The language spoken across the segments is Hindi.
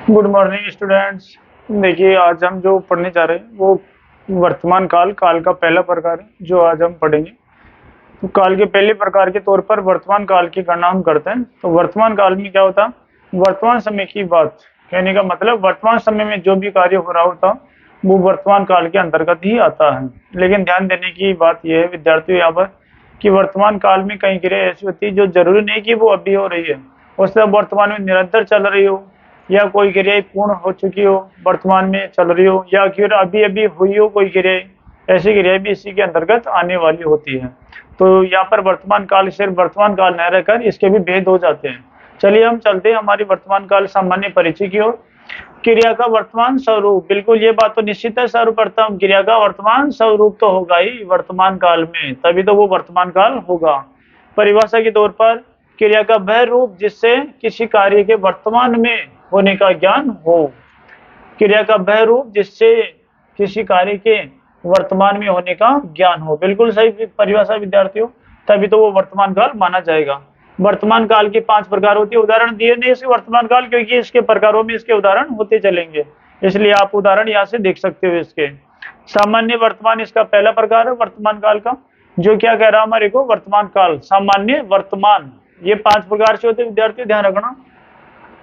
Good morning students. देखिए, आज हम जो पढ़ने जा रहे हैं वो वर्तमान काल काल का पहला प्रकार है जो आज हम पढ़ेंगे। तो काल के पहले प्रकार के तौर पर वर्तमान काल की गणना हम करते हैं। तो वर्तमान काल में क्या होता है? वर्तमान समय की बात कहने का मतलब वर्तमान समय में जो भी कार्य हो रहा होता वो वर्तमान काल के अंतर्गत ही आता है। लेकिन ध्यान देने की बात यह है विद्यार्थियों यहाँ पर कि वर्तमान काल में कई क्रिया ऐसी होती है जो जरूरी नहीं कि वो अभी हो रही है, वो सब वर्तमान में निरंतर चल रही हो, या कोई क्रिया पूर्ण हो चुकी हो वर्तमान में चल रही हो, या फिर अभी अभी हुई हो कोई क्रिया। ऐसी क्रिया भी इसी के अंतर्गत आने वाली होती है। तो यहाँ पर वर्तमान काल सिर्फ वर्तमान काल न रहकर इसके भी भेद हो जाते हैं। चलिए हम चलते हैं हमारी वर्तमान काल सामान्य परिचय की ओर। क्रिया का वर्तमान स्वरूप, बिल्कुल ये बात तो निश्चित है, सर्वप्रथम क्रिया का वर्तमान स्वरूप तो होगा ही वर्तमान काल में, तभी तो वो वर्तमान काल होगा। परिभाषा के तौर पर क्रिया का वह रूप जिससे किसी कार्य के वर्तमान में होने का ज्ञान हो। क्रिया का वह रूप जिससे किसी कार्य के वर्तमान में होने का ज्ञान हो, बिल्कुल सही परिभाषा विद्यार्थियों, तभी तो वो वर्तमान काल माना जाएगा। वर्तमान काल के 5 प्रकार होते हैं। उदाहरण दिए नहीं इसके वर्तमान काल, क्योंकि इसके प्रकारों में इसके उदाहरण होते चलेंगे, इसलिए आप उदाहरण यहाँ से देख सकते हो। इसके सामान्य वर्तमान इसका पहला प्रकार है वर्तमान काल का, जो क्या कह रहा है हमारे को, वर्तमान काल सामान्य वर्तमान, ये 5 प्रकार से होते विद्यार्थियों, ध्यान रखना।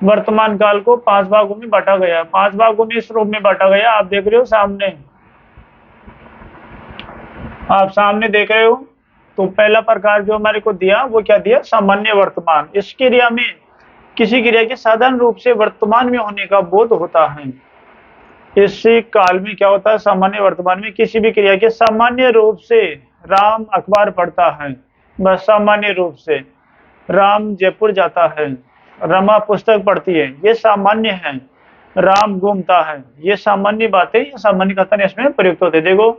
वर्तमान काल को 5 भागों में बांटा गया है। 5 भागों में इस रूप में बांटा गया, आप देख रहे हो सामने, आप सामने देख रहे हो। तो पहला प्रकार जो हमारे को दिया वो क्या दिया, सामान्य वर्तमान। इस क्रिया में किसी क्रिया के साधारण रूप से वर्तमान में होने का बोध होता है। इसी काल में क्या होता है, सामान्य वर्तमान में किसी भी क्रिया के सामान्य रूप से, राम अखबार पढ़ता है, बस सामान्य रूप से, राम जयपुर जाता है, रमा पुस्तक पढ़ती है, ये सामान्य है। राम घूमता है, ये सामान्य बातें, ये सामान्य कथन इसमें प्रयुक्त होते हैं। देखो,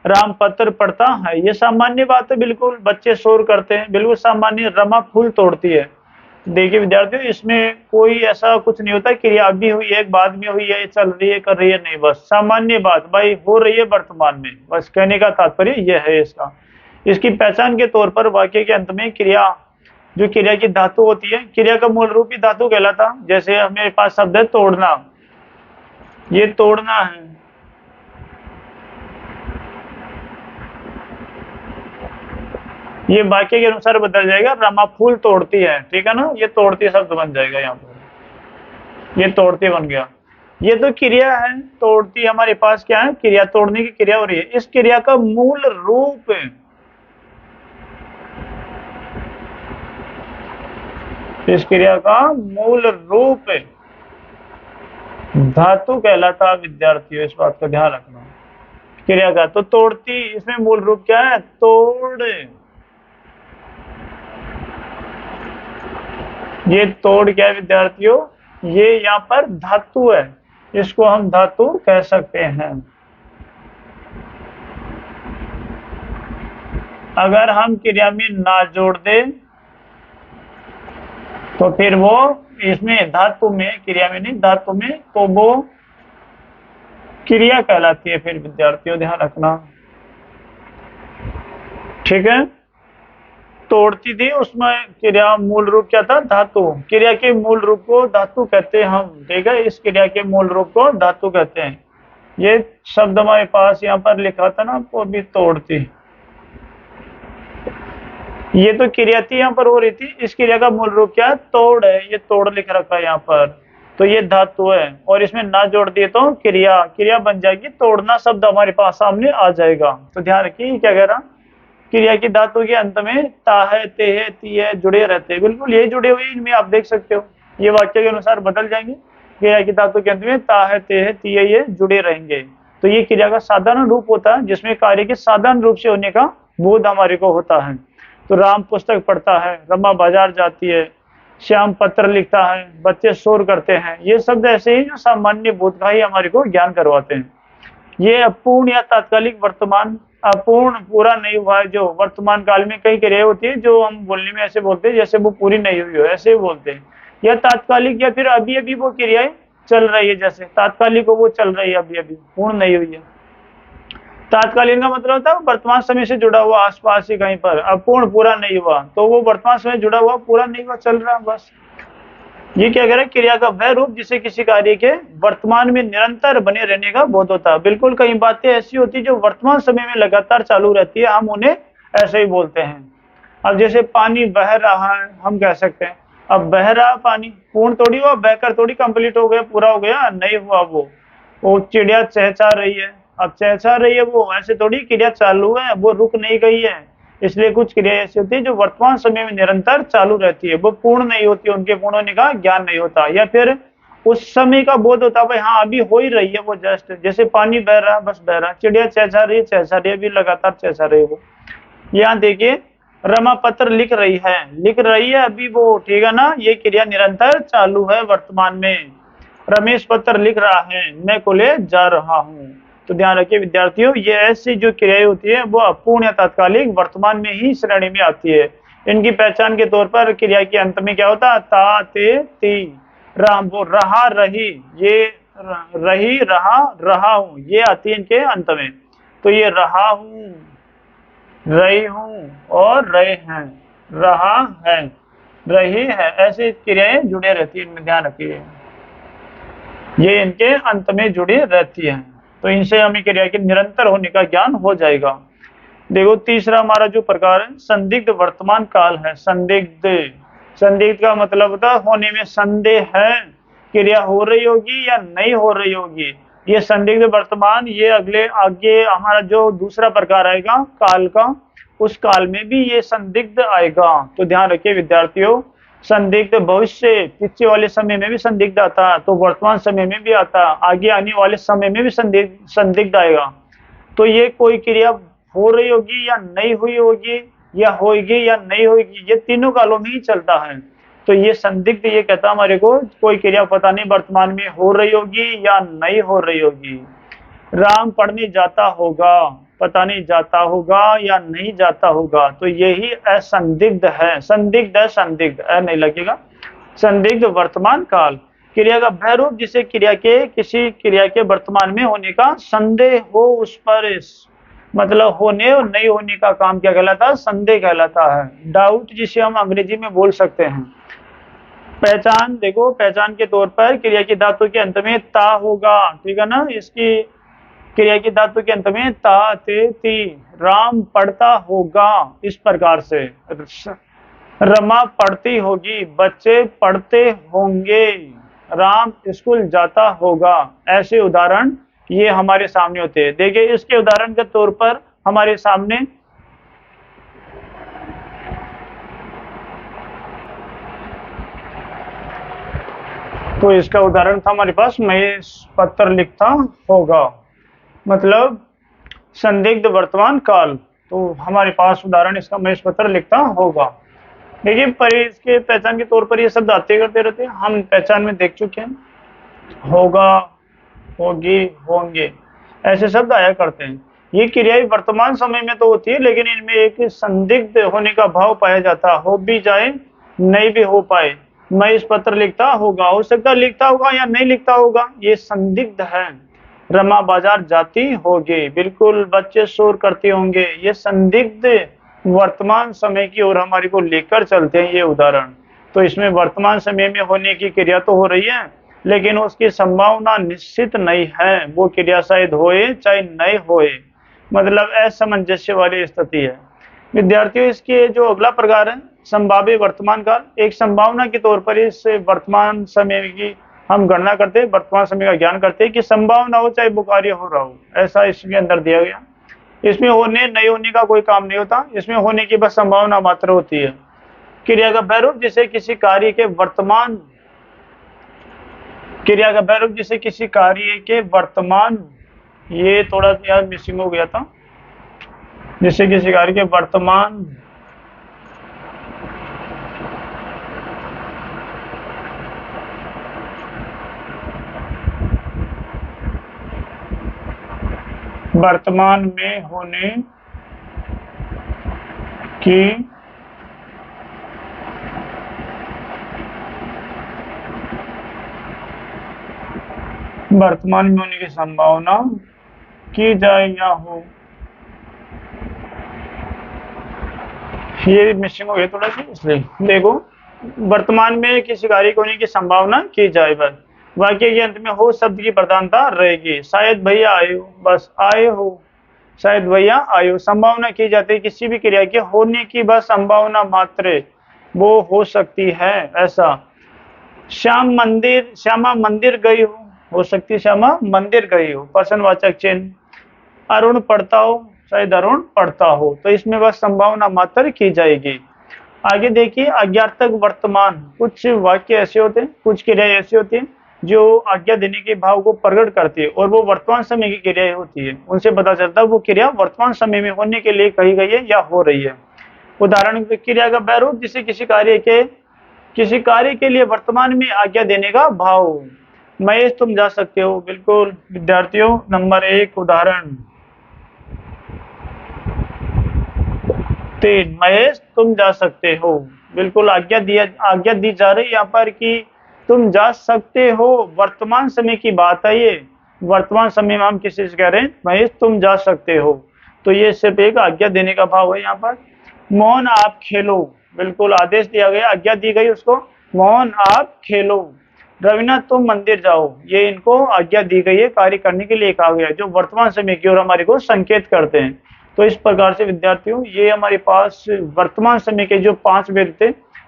राम पत्र पढ़ता है, ये सामान्य बात है, बिल्कुल। बच्चे शोर करते हैं, बिल्कुल सामान्य। रमा फूल तोड़ती है। देखिए विद्यार्थियों, इसमें कोई ऐसा कुछ नहीं होता क्रिया अभी हुई है, बाद में हुई है, चल रही है, कर रही है, नहीं, बस सामान्य बात भाई हो रही है वर्तमान में, बस कहने का तात्पर्य यह है इसका। इसकी पहचान के तौर पर वाक्य के अंत में क्रिया, जो क्रिया की धातु होती है, क्रिया का मूल रूप ही धातु कहलाता। जैसे हमारे पास शब्द है तोड़ना, ये तोड़ना है, ये वाक्य के अनुसार बदल जाएगा, रमा फूल तोड़ती है, ठीक है ना, ये तोड़ती शब्द बन जाएगा यहाँ पर, ये तोड़ती बन गया। ये तो क्रिया है, तोड़ती हमारे पास क्या है, क्रिया, तोड़ने की क्रिया हो रही है। इस क्रिया का मूल रूप, इस क्रिया का मूल रूप धातु कहलाता विद्यार्थियों, इस बात का ध्यान रखना। क्रिया का तो तोड़ती, इसमें मूल रूप क्या है, तोड़, ये तोड़ क्या है विद्यार्थियों, ये यहाँ पर धातु है, इसको हम धातु कह सकते हैं। अगर हम क्रिया में ना जोड़ दे तो फिर वो इसमें धातु में, क्रिया में नहीं धातु में, तो वो क्रिया कहलाती है फिर विद्यार्थियों, ध्यान रखना, ठीक है। तोड़ती थी, उसमें क्रिया मूल रूप क्या था, धातु। क्रिया के मूल रूप को धातु कहते हैं हम, ठीक है, इस क्रिया के मूल रूप को धातु कहते हैं। ये शब्द हमारे पास यहाँ पर लिखा था ना, वो भी तोड़ती, ये तो क्रिया थी यहाँ पर हो रही थी। इस क्रिया का मूल रूप क्या है, तोड़ है, ये तोड़ लिख रखा है यहाँ पर, तो ये धातु है, और इसमें ना जोड़ दिए तो क्रिया, क्रिया बन जाएगी, तोड़ना शब्द हमारे पास सामने आ जाएगा। तो ध्यान रखिए क्या कह रहा, क्रिया की धातु के अंत में ता है, ते है, ती है जुड़े रहते हैं, बिल्कुल यही जुड़े हुए, इनमें आप देख सकते हो, ये वाक्य के अनुसार बदल जाएंगे। क्रिया की धातु के अंत में ता है, ते है, ती है, ये जुड़े रहेंगे। तो ये क्रिया का साधारण रूप होता है, जिसमें कार्य के साधारण रूप से होने का बोध हमारे को होता है। तो राम पुस्तक पढ़ता है, रमा बाजार जाती है, श्याम पत्र लिखता है, बच्चे शोर करते हैं, ये शब्द ऐसे ही जो सामान्य बोध का ही हमारे को ज्ञान करवाते हैं। ये अपूर्ण या तात्कालिक वर्तमान, अपूर्ण पूरा नहीं हुआ है, जो वर्तमान काल में कई क्रिया होती है जो हम बोलने में ऐसे बोलते हैं जैसे वो पूरी नहीं हुई हो, ऐसे बोलते हैं। या तात्कालिक, या फिर अभी अभी वो क्रियाएं चल रही है, जैसे तात्कालिक को वो चल रही है, अभी अभी पूर्ण नहीं हुई है। तात्कालीन का मतलब होता है वर्तमान समय से जुड़ा हुआ, आसपास ही कहीं पर, अपूर्ण पूरा नहीं हुआ, तो वो वर्तमान समय जुड़ा हुआ, पूरा नहीं हुआ, चल रहा बस। ये क्या कह रहा है, क्रिया का वह रूप जिसे किसी कार्य के वर्तमान में निरंतर बने रहने का बोध होता है। बिल्कुल, कई बातें ऐसी होती है जो वर्तमान समय में लगातार चालू रहती है, हम उन्हें ऐसे ही बोलते हैं। अब जैसे पानी बह रहा है, हम कह सकते हैं अब बह रहा पानी, पूर्ण थोड़ी हुआ, बहकर थोड़ी कंप्लीट हो गया, पूरा हो गया, नहीं हुआ। वो चिड़िया चहचहा रही है, अब चहचहा रही है, वो ऐसे थोड़ी क्रिया चालू है, वो रुक नहीं गई है। इसलिए कुछ क्रिया ऐसी होती है जो वर्तमान समय में निरंतर चालू रहती है, वो पूर्ण नहीं होती, उनके पूर्ण होने का ज्ञान नहीं होता, या फिर उस समय का बोध होता है भाई हाँ अभी हो ही रही है वो, जस्ट जैसे पानी बह रहा है, बस बह रहा है, चिड़िया चहचहा रही है, चहचहा रही है, अभी लगातार चहचहा रही है वो। यहाँ देखिए, रमा पत्र लिख रही है अभी वो, ठीक है ना, ये क्रिया निरंतर चालू है वर्तमान में। रमेश पत्र लिख रहा है, मैं कॉलेज जा रहा हूँ। तो ध्यान रखिए विद्यार्थियों, ये ऐसी जो क्रियाएं होती है वो अपूर्ण या तात्कालिक वर्तमान में ही श्रेणी में आती है। इनकी पहचान के तौर पर क्रिया के अंत में क्या होता है, ता ते ती। राम वो रहा रही, ये रही रहा रहा हूँ, ये आती है इनके अंत में। तो ये रहा हूँ, रही हूँ और रहे हैं, रहा है, रही है, ऐसी क्रियाएं जुड़े रहती है, इनमें ध्यान रखिए, ये इनके अंत में जुड़ी रहती है। तो इनसे हमें क्रिया के निरंतर होने का ज्ञान हो जाएगा। देखो तीसरा हमारा जो प्रकार है, संदिग्ध वर्तमान काल है। संदिग्ध, संदिग्ध का मतलब होता है होने में संदेह है, क्रिया हो रही होगी या नहीं हो रही होगी। ये संदिग्ध वर्तमान, ये अगले आगे हमारा जो दूसरा प्रकार आएगा काल का, उस काल में भी ये संदिग्ध आएगा। तो ध्यान रखिए विद्यार्थियों, संदिग्ध भविष्य, पीछे वाले समय में भी संदिग्ध आता है, तो वर्तमान समय में भी आता है, आगे आने वाले समय में भी संदिग्ध आएगा। तो ये कोई क्रिया हो रही होगी या नहीं हुई होगी, या होगी या नहीं होगी, ये तीनों कालों में ही चलता है। तो ये संदिग्ध ये कहता है हमारे को कोई क्रिया पता नहीं वर्तमान में हो रही होगी या नहीं हो रही होगी। राम पढ़ने जाता होगा, पता नहीं जाता होगा या नहीं जाता होगा, तो यही असंदिग्ध है। संदिग्ध है, संदिग्ध नहीं लगेगा। संदिग्ध वर्तमान काल, क्रिया का वह रूप जिसे क्रिया के किसी क्रिया के वर्तमान में होने का संदेह हो, उस पर मतलब होने और नहीं होने का काम क्या कहलाता है, संदेह कहलाता है। डाउट जिसे हम अंग्रेजी में बोल सकते हैं। पहचान, देखो पहचान के तौर पर क्रिया की धातु के अंत में ता होगा, ठीक है ना, इसकी क्रिया की धातु के अंत में ता ते ती। राम पढ़ता होगा, इस प्रकार से। रमा पढ़ती होगी, बच्चे पढ़ते होंगे, राम स्कूल जाता होगा। ऐसे उदाहरण ये हमारे सामने होते हैं। देखिए इसके उदाहरण के तौर पर हमारे सामने तो इसका उदाहरण था हमारे पास, महेश पत्र लिखता होगा, मतलब संदिग्ध वर्तमान काल। तो हमारे पास उदाहरण इसका महेश पत्र लिखता होगा। देखिए पर इसके पहचान के तौर पर ये शब्द आते करते रहते हैं, हम पहचान में देख चुके हैं, होगा, होगी, होंगे, ऐसे शब्द आया करते हैं। ये क्रियाएं वर्तमान समय में तो होती है, लेकिन इनमें एक संदिग्ध होने का भाव पाया जाता है, हो भी जाए नहीं भी हो पाए। मैं इस पत्र लिखता होगा, हो सकता लिखता होगा या नहीं लिखता होगा, ये संदिग्ध है। रमा बाजार जाती होगी, बिल्कुल बच्चे शोर करते होंगे, ये संदिग्ध वर्तमान समय की ओर हमारे को लेकर चलते हैं ये उदाहरण। तो इसमें वर्तमान समय में होने की क्रिया तो हो रही है, लेकिन उसकी संभावना निश्चित नहीं है, वो क्रिया शायद होए चाहे नहीं होए, मतलब असामंजस्य वाली स्थिति है। विद्यार्थियों इसके जो अगला प्रकार है संभाव्य वर्तमान काल, एक संभावना के तौर पर इस वर्तमान समय की हम गणना करते हैं, वर्तमान समय का ज्ञान करते हैं कि संभावना हो चाहे वो कार्य हो रहा हो, ऐसा इसके अंदर दिया गया। इसमें होने नहीं होने का कोई काम नहीं होता, इसमें होने की बस संभावना मात्र होती है। क्रिया का बैरूप जिसे किसी कार्य के वर्तमान, क्रिया का बैरूप जिसे किसी कार्य के वर्तमान, ये थोड़ा यार मिसिंग हो गया था, जिसे किसी कार्य के वर्तमान वर्तमान में होने की वर्तमान में होने की संभावना की जाए या हो, ये मिसिंग हो गया थोड़ा सा, इसलिए देखो वर्तमान में किसी कार्य के होने की संभावना की जाए। बस वाक्य के अंत में हो शब्द की प्रधानता रहेगी। शायद भैया आए हो, बस आए हो, शायद भैया आए हो। संभावना की जाती है किसी भी क्रिया के होने की, बस संभावना मात्र वो हो सकती है ऐसा। श्यामा मंदिर गई हो सकती है श्यामा मंदिर गई हो, प्रश्नवाचक चिन्ह। अरुण पढ़ता हो, शायद अरुण पढ़ता हो। तो इसमें बस संभावना मात्र की जाएगी। आगे देखिए अज्ञार्थक वर्तमान। कुछ वाक्य ऐसे होते हैं, कुछ क्रियाएं ऐसी होती हैं जो आज्ञा देने के भाव को प्रकट करती है और वो वर्तमान समय की क्रियाएं होती है। उनसे पता चलता है वो क्रिया वर्तमान समय में होने के लिए कही गई है या हो रही है। उदाहरण क्रिया का प्रारूप, जिसे किसी कार्य के लिए वर्तमान में आज्ञा देने का भाव। महेश तुम जा सकते हो, बिल्कुल विद्यार्थियों। नंबर 1 उदाहरण 3, महेश तुम जा सकते हो। बिल्कुल आज्ञा दी जा रही है यहाँ पर कि तुम जा सकते हो। वर्तमान समय की बात है ये। वर्तमान समय में हम किसी से कह रहे हैं महेश तुम जा सकते हो, तो ये सिर्फ एक आज्ञा देने का भाव है यहाँ पर। मोहन आप खेलो, बिल्कुल आदेश दिया गया, आज्ञा दी गई उसको, मोहन आप खेलो। रवीना तुम मंदिर जाओ, ये इनको आज्ञा दी गई है, कार्य करने के लिए कहा गया है, जो वर्तमान समय की ओर हमारे को संकेत करते हैं। तो इस प्रकार से विद्यार्थियों ये हमारे पास वर्तमान समय के जो 5 वेद थे,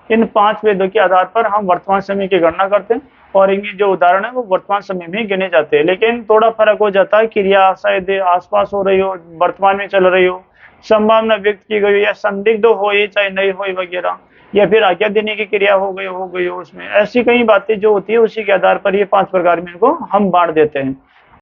इन 5 वेदों के आधार पर हम वर्तमान समय की गणना करते हैं और इनके जो उदाहरण है वो वर्तमान समय में गिने जाते हैं। लेकिन थोड़ा फर्क हो जाता है, क्रिया शायद आसपास हो रही हो, वर्तमान में चल रही हो, संभावना व्यक्त की गई हो या संदिग्ध हो ये चाहे नहीं हो वगैरह, या फिर आज्ञा देने की क्रिया हो गई हो उसमें, ऐसी कई बातें जो होती है उसी के आधार पर ये 5 प्रकार में इनको हम बांट देते हैं।